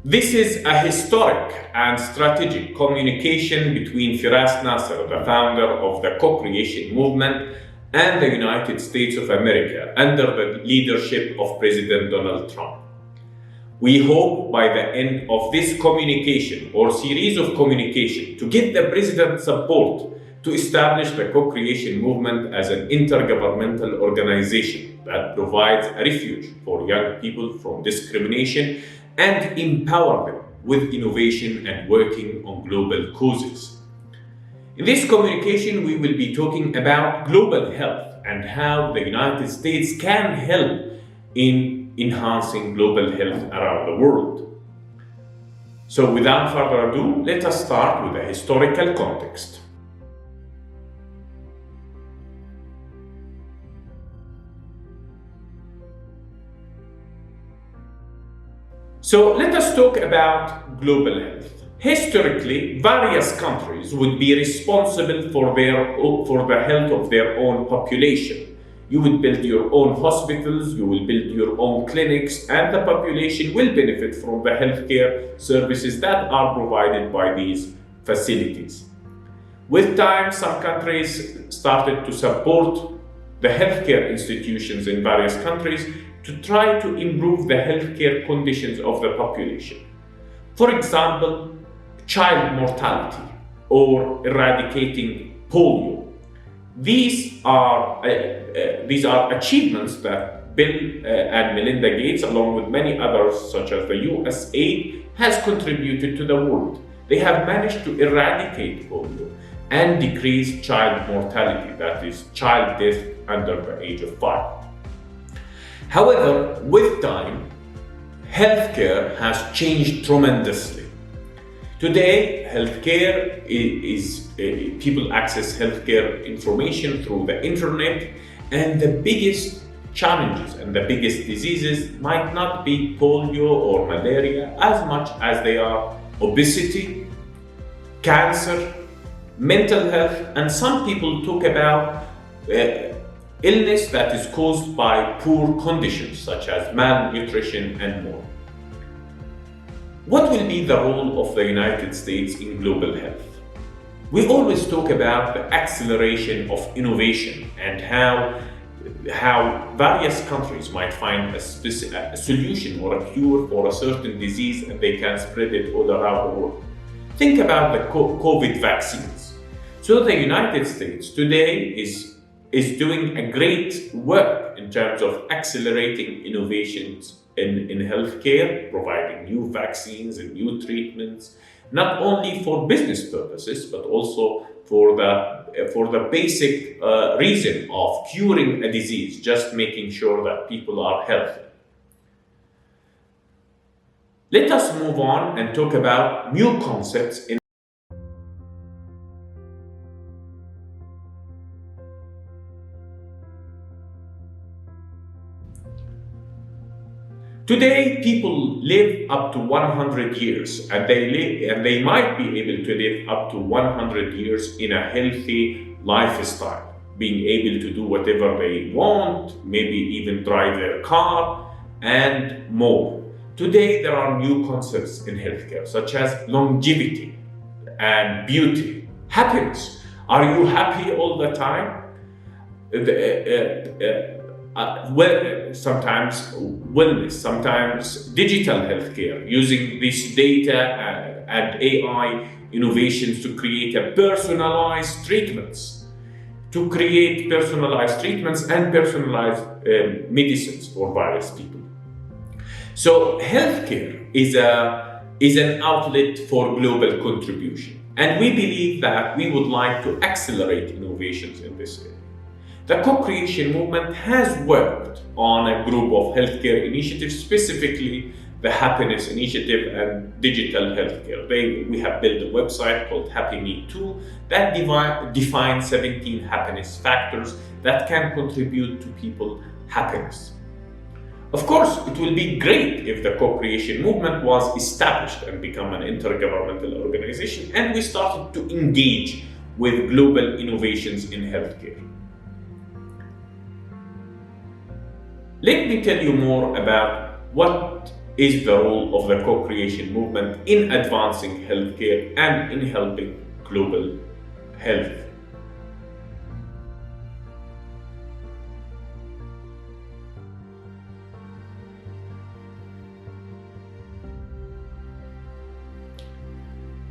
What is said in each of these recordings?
This is a historic and strategic communication between Feras Naser, the founder of the Cocreation Movement, and the United States of America under the leadership of President Donald Trump. We hope by the end of this communication or series of communication to get the President's support to establish the Co-Creation Movement as an intergovernmental organization that provides a refuge for young people from discrimination and empower them with innovation and working on global causes. In this communication, we will be talking about global health and how the United States can help in enhancing global health around the world. So without further ado, let us start with the historical context. So let us talk about global health. Historically, various countries would be responsible for the health of their own population. You would build your own hospitals, you will build your own clinics, and the population will benefit from the healthcare services that are provided by these facilities. With time, some countries started to support the healthcare institutions in various countries to try to improve the healthcare conditions of the population. For example, child mortality or eradicating polio. These are achievements that Bill and Melinda Gates, along with many others such as the USAID, has contributed to the world. They have managed to eradicate polio and decrease child mortality, that is, child death under the age of 5. However, with time, healthcare has changed tremendously. Today, healthcare people access healthcare information through the internet, and the biggest challenges and the biggest diseases might not be polio or malaria as much as they are obesity, cancer, mental health, and some people talk about illness that is caused by poor conditions such as malnutrition and more. What will be the role of the United States in global health? We always talk about the acceleration of innovation and how various countries might find a solution or a cure for a certain disease and they can spread it all around the world. Think about the COVID vaccines. So the United States today is doing a great work in terms of accelerating innovations in healthcare, providing new vaccines and new treatments, not only for business purposes, but also for the basic reason of curing a disease, just making sure that people are healthy. Let us move on and talk about new concepts in Today, people live up to 100 years, and they might be able to live up to 100 years in a healthy lifestyle, being able to do whatever they want, maybe even drive their car, and more. Today, there are new concepts in healthcare, such as longevity and beauty, happiness. Are you happy all the time? Sometimes wellness, sometimes digital healthcare, using this data and AI innovations to create personalized treatments and personalized medicines for various people. So healthcare is an outlet for global contribution, and we believe that we would like to accelerate innovations in this area. The Co-Creation Movement has worked on a group of healthcare initiatives, specifically the Happiness Initiative and Digital Healthcare. We have built a website called Happy Me Too that defines 17 happiness factors that can contribute to people's happiness. Of course, it will be great if the Co-Creation Movement was established and become an intergovernmental organization, and we started to engage with global innovations in healthcare. Let me tell you more about what is the role of the co-creation movement in advancing healthcare and in helping global health.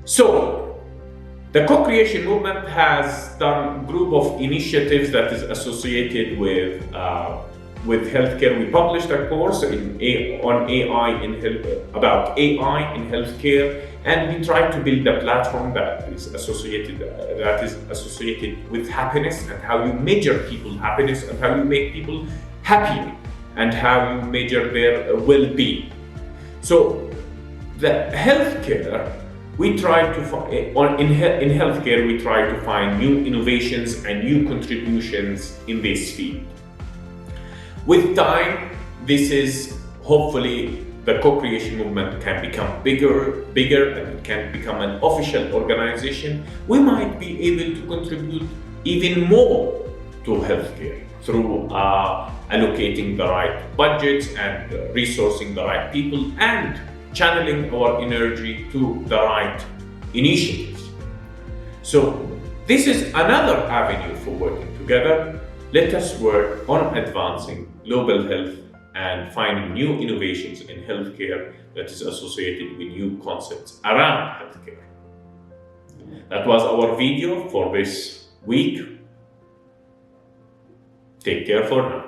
So, the co-creation movement has done a group of initiatives that is associated with healthcare. We published a course on AI about AI in healthcare, and we try to build a platform that is associated with happiness, and how you measure people's happiness, and how you make people happier, and how you measure their well-being. So, the healthcare. We try to find in healthcare. We try to find new innovations and new contributions in this field. With time, this is hopefully the co-creation movement can become bigger, and it can become an official organization. We might be able to contribute even more to healthcare through allocating the right budgets and resourcing the right people and channeling our energy to the right initiatives. So this is another avenue for working together. Let us work on advancing global health and finding new innovations in healthcare that is associated with new concepts around healthcare. That was our video for this week. Take care for now.